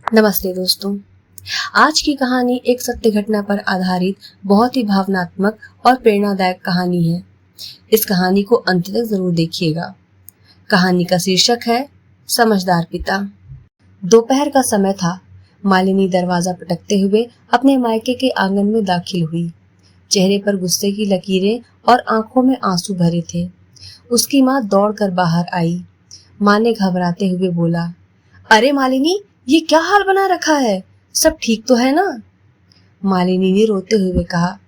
नमस्ते दोस्तों। आज की कहानी एक सत्य घटना पर आधारित बहुत ही भावनात्मक और प्रेरणादायक कहानी है। इस कहानी को अंत तक जरूर देखिएगा। कहानी का शीर्षक है समझदार पिता। दोपहर का समय था। मालिनी दरवाजा पटकते हुए अपने मायके के आंगन में दाखिल हुई। चेहरे पर गुस्से की लकीरें और आंखों में आंसू भरे थे। उसकी माँ दौड़कर बाहर आई। माँ ने घबराते हुए बोला, अरे मालिनी, ये क्या हाल बना रखा है? सब ठीक तो है ना? मालिनी ने रोते हुए कहा,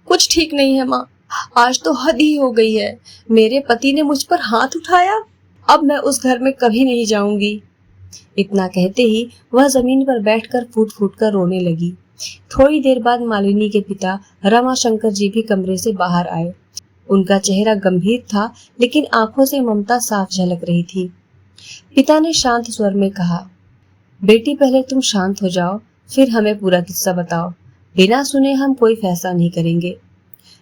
कुछ ठीक नहीं है माँ। आज तो हद ही हो गई है। मेरे पति ने मुझ पर हाथ उठाया। अब मैं उस घर में कभी नहीं जाऊंगी। इतना कहते ही वह जमीन पर बैठकर फूट फूट कर रोने लगी। थोड़ी देर बाद मालिनी के पिता रमाशंकर जी भी कमरे से बाहर आए। उनका चेहरा गंभीर था, लेकिन आंखों से ममता साफ झलक रही थी। पिता ने शांत स्वर में कहा, बेटी पहले तुम शांत हो जाओ, फिर हमें पूरा किस्सा बताओ। बिना सुने हम कोई फैसला नहीं करेंगे।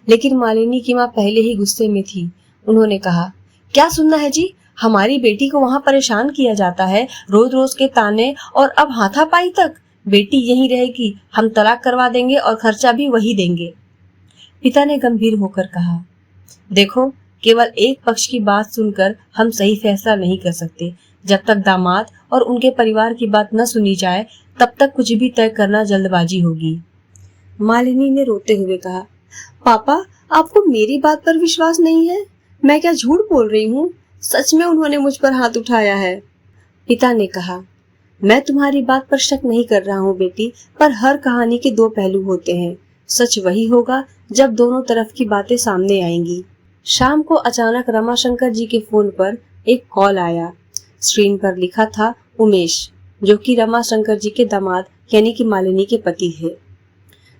लेकिन मालिनी की माँ पहले ही गुस्से में थी। उन्होंने कहा, क्या सुनना है जी? हमारी बेटी को वहाँ परेशान किया जाता है, रोज रोज के ताने, और अब हाथापाई तक। बेटी यहीं रहेगी, हम तलाक करवा देंगे और खर्चा भी वही देंगे। पिता ने गंभीर होकर कहा, देखो, केवल एक पक्ष की बात सुनकर हम सही फैसला नहीं कर सकते। जब तक दामाद और उनके परिवार की बात न सुनी जाए, तब तक कुछ भी तय करना जल्दबाजी होगी। मालिनी ने रोते हुए कहा, पापा, आपको मेरी बात पर विश्वास नहीं है? मैं क्या झूठ बोल रही हूँ? सच में उन्होंने मुझ पर हाथ उठाया है। पिता ने कहा, मैं तुम्हारी बात पर शक नहीं कर रहा हूँ बेटी, पर हर कहानी के दो पहलू होते हैं। सच वही होगा जब दोनों तरफ की बातें सामने आएंगी। शाम को अचानक रमाशंकर जी के फोन पर एक कॉल आया। स्क्रीन पर लिखा था उमेश, जो कि रमाशंकर जी के दामाद यानी कि मालिनी के पति है।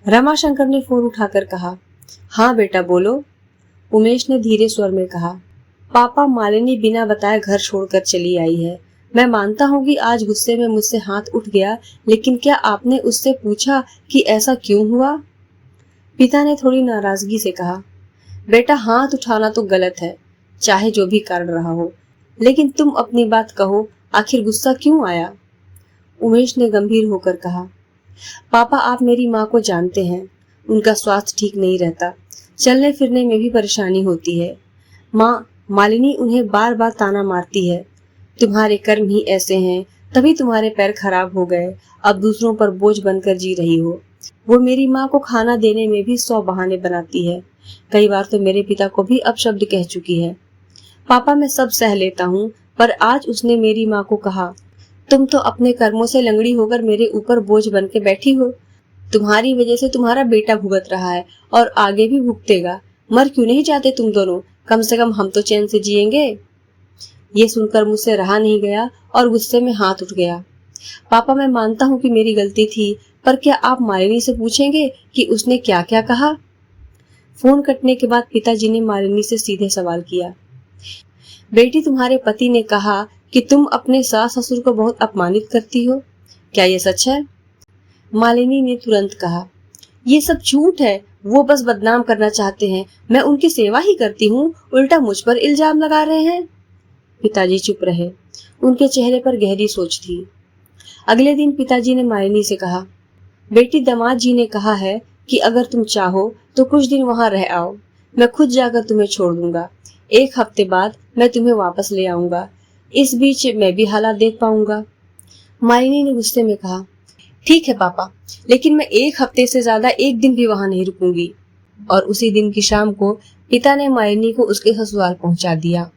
रमाशंकर ने फोन उठाकर कहा, हाँ बेटा बोलो। उमेश ने धीरे स्वर में कहा, पापा, मालिनी बिना बताए घर छोड़कर चली आई है। मैं मानता हूँ कि आज गुस्से में मुझसे हाथ उठ गया, लेकिन क्या आपने उससे पूछा कि ऐसा क्यों हुआ? पिता ने थोड़ी नाराजगी से कहा, बेटा, हाथ उठाना तो गलत है, चाहे जो भी कारण रहा हो, लेकिन तुम अपनी बात कहो, आखिर गुस्सा क्यों आया? उमेश ने गंभीर होकर कहा, पापा, आप मेरी माँ को जानते हैं। उनका स्वास्थ्य ठीक नहीं रहता, चलने फिरने में भी परेशानी होती है। माँ, मालिनी उन्हें बार बार ताना मारती है, तुम्हारे कर्म ही ऐसे हैं, तभी तुम्हारे पैर खराब हो गए, अब दूसरों पर बोझ बनकर जी रही हो। वो मेरी माँ को खाना देने में भी 100 बहाने बनाती है। कई बार तो मेरे पिता को भी अपशब्द कह चुकी है। पापा, मैं सब सह लेता हूँ, पर आज उसने मेरी माँ को कहा, तुम तो अपने कर्मों से लंगड़ी होकर मेरे ऊपर बोझ बन के बैठी हो। तुम्हारी वजह से तुम्हारा बेटा भुगत रहा है और आगे भी भुगतेगा। मर क्यों नहीं जाते तुम दोनों? कम से कम हम तो चैन से जिएंगे। ये सुनकर मुझसे रहा नहीं गया और गुस्से में हाथ उठ गया। पापा, मैं मानता हूँ कि मेरी गलती थी, पर क्या आप मालिनी से पूछेंगे कि उसने क्या क्या कहा? फोन कटने के बाद पिताजी ने मालिनी से सीधे सवाल किया, बेटी, तुम्हारे पति ने कहा कि तुम अपने सास ससुर को बहुत अपमानित करती हो, क्या ये सच है? मालिनी ने तुरंत कहा, ये सब झूठ है। वो बस बदनाम करना चाहते हैं। मैं उनकी सेवा ही करती हूँ, उल्टा मुझ पर इल्जाम लगा रहे हैं। पिताजी चुप रहे। उनके चेहरे पर गहरी सोच थी। अगले दिन पिताजी ने मालिनी से कहा, बेटी, दामाद जी ने कहा है कि अगर तुम चाहो तो कुछ दिन वहाँ रह आओ। मैं खुद जाकर तुम्हें छोड़ दूंगा। 1 हफ्ते बाद मैं तुम्हें वापस ले आऊंगा। इस बीच मैं भी हालात देख पाऊंगा। मालिनी ने गुस्से में कहा, ठीक है पापा, लेकिन मैं 1 हफ्ते से ज्यादा 1 दिन भी वहाँ नहीं रुकूंगी। और उसी दिन की शाम को पिता ने मालिनी को उसके ससुराल पहुंचा दिया।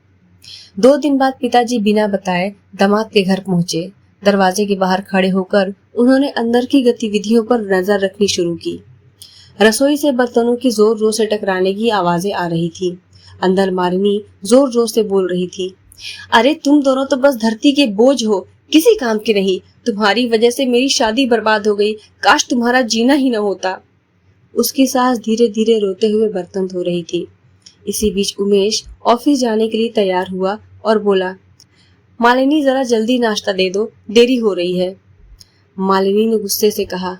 2 दिन बाद पिताजी बिना बताए दामाद के घर पहुंचे। दरवाजे के बाहर खड़े होकर उन्होंने अंदर की गतिविधियों पर नजर रखनी शुरू की। रसोई से बर्तनों की जोर जोर से टकराने की आवाजें आ रही थी। अंदर मालिनी जोर जोर से बोल रही थी, अरे तुम दोनों तो बस धरती के बोझ हो, किसी काम के नहीं। तुम्हारी वजह से मेरी शादी बर्बाद हो गई, काश तुम्हारा जीना ही न होता। उसकी सास धीरे धीरे रोते हुए बर्तन धो रही थी। इसी बीच उमेश ऑफिस जाने के लिए तैयार हुआ और बोला, मालिनी, जरा जल्दी नाश्ता दे दो, देरी हो रही है। मालिनी ने गुस्से से कहा,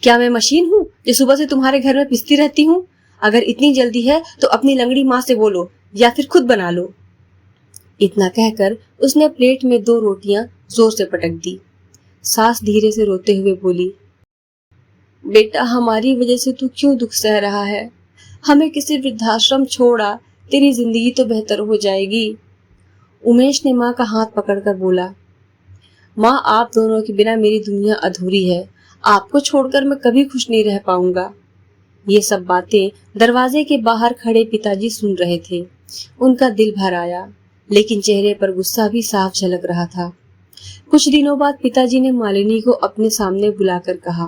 क्या मैं मशीन हूँ जो सुबह से तुम्हारे घर में पिसती रहती हूँ? अगर इतनी जल्दी है तो अपनी लंगड़ी माँ से बोलो या फिर खुद बना लो। इतना कहकर उसने प्लेट में 2 रोटियां जोर से पटक दी। सास धीरे से रोते हुए बोली, बेटा हमारी वजह से तू क्यों दुख सह रहा है? हमें किसी वृद्धाश्रम छोड़ा, तेरी जिंदगी तो बेहतर हो जाएगी। उमेश ने माँ का हाथ पकड़कर बोला, माँ आप दोनों के बिना मेरी दुनिया अधूरी है। आपको छोड़कर मैं कभी खुश नहीं रह पाऊंगा। ये सब बातें दरवाजे के बाहर खड़े पिताजी सुन रहे थे। उनका दिल भर आया, लेकिन चेहरे पर गुस्सा भी साफ झलक रहा था। कुछ दिनों बाद पिताजी ने मालिनी को अपने सामने बुलाकर कहा,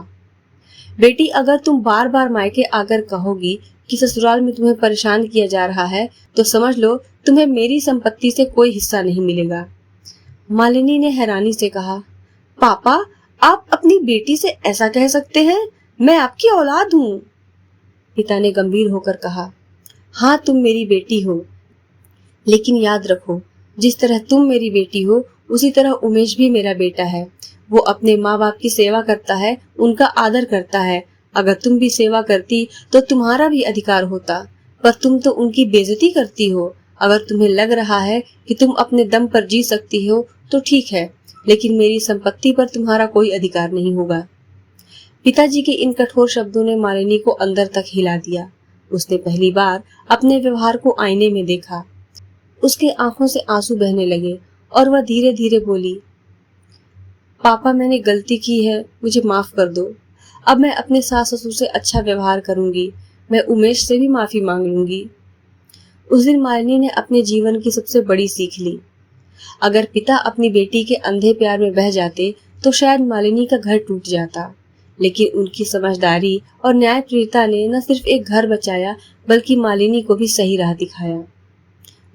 बेटी अगर तुम बार बार मायके आकर कहोगी कि ससुराल में तुम्हें परेशान किया जा रहा है, तो समझ लो तुम्हें मेरी संपत्ति से कोई हिस्सा नहीं मिलेगा। मालिनी ने हैरानी से कहा, पापा आप अपनी बेटी से ऐसा कह सकते हैं? मैं आपकी औलाद हूँ। पिता ने गंभीर होकर कहा, हाँ तुम मेरी बेटी हो, लेकिन याद रखो जिस तरह तुम मेरी बेटी हो उसी तरह उमेश भी मेरा बेटा है। वो अपने माँ बाप की सेवा करता है, उनका आदर करता है। अगर तुम भी सेवा करती तो तुम्हारा भी अधिकार होता, पर तुम तो उनकी बेइज्जती करती हो। अगर तुम्हें लग रहा है कि तुम अपने दम पर जी सकती हो तो ठीक है, लेकिन मेरी संपत्ति पर तुम्हारा कोई अधिकार नहीं होगा। पिताजी के इन कठोर शब्दों ने मालिनी को अंदर तक हिला दिया। उसने पहली बार अपने व्यवहार को आईने में देखा। उसके आंखों से आंसू बहने लगे और वह धीरे धीरे बोली, पापा मैंने गलती की है, मुझे माफ कर दो। अब मैं अपने सास ससुर से अच्छा व्यवहार करूंगी। मैं उमेश से भी माफी मांग लूंगी। उस दिन मालिनी ने अपने जीवन की सबसे बड़ी सीख ली। अगर पिता अपनी बेटी के अंधे प्यार में बह जाते तो शायद मालिनी का घर टूट जाता, लेकिन उनकी समझदारी और न्यायप्रियता ने न सिर्फ एक घर बचाया बल्कि मालिनी को भी सही राह दिखाया।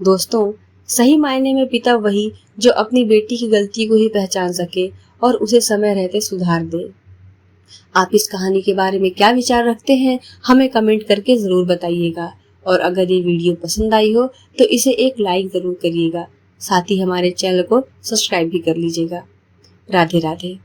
दोस्तों, सही मायने में पिता वही जो अपनी बेटी की गलती को ही पहचान सके और उसे समय रहते सुधार दे। आप इस कहानी के बारे में क्या विचार रखते हैं, हमें कमेंट करके जरूर बताइएगा। और अगर ये वीडियो पसंद आई हो तो इसे एक लाइक जरूर करिएगा। साथ ही हमारे चैनल को सब्सक्राइब भी कर लीजिएगा। राधे राधे।